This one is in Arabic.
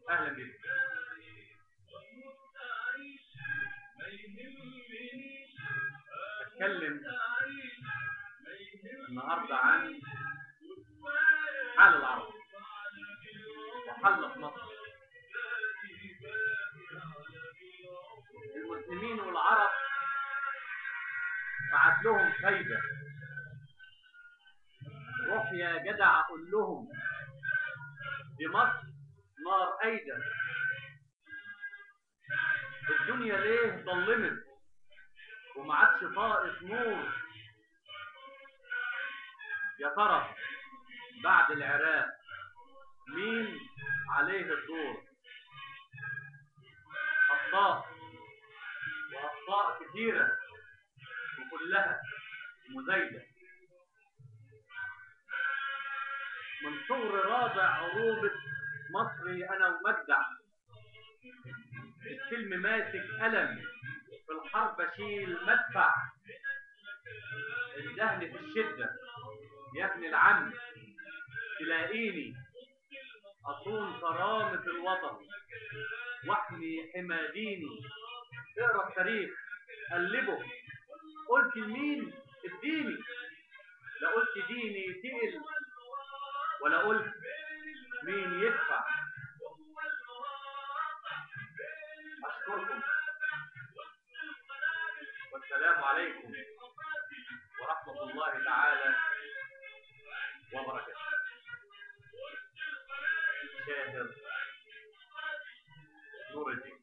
اهلا بك. اتكلم النهارده عن حال العرب وحل في مصر. المسلمين والعرب بعت لهم فايده. روح يا جدع قول لهم دي مصر نار ايده. الدنيا ليه ضلمت وما عادش طاقة نور؟ يا ترى بعد العراق مين عليه الدور؟ أخطاء وأخطاء كثيرة وكلها مزايدة. من صغر رابع عروبة مصري أنا ومجدع، السلم ماسك قلم في الحرب أشيل مدفع. اندهني في الشدة يا ابن العم تلاقيني أصون كرامة الوطن واحمي حمى ديني. اقرا التاريخ قلبه، قلت لمين اديني؟ لا قلت ديني تقل ولا قلت مين يدفع. أشكركم والسلام عليكم ورحمة الله تعالى وبركاته. شاهر نور الدين.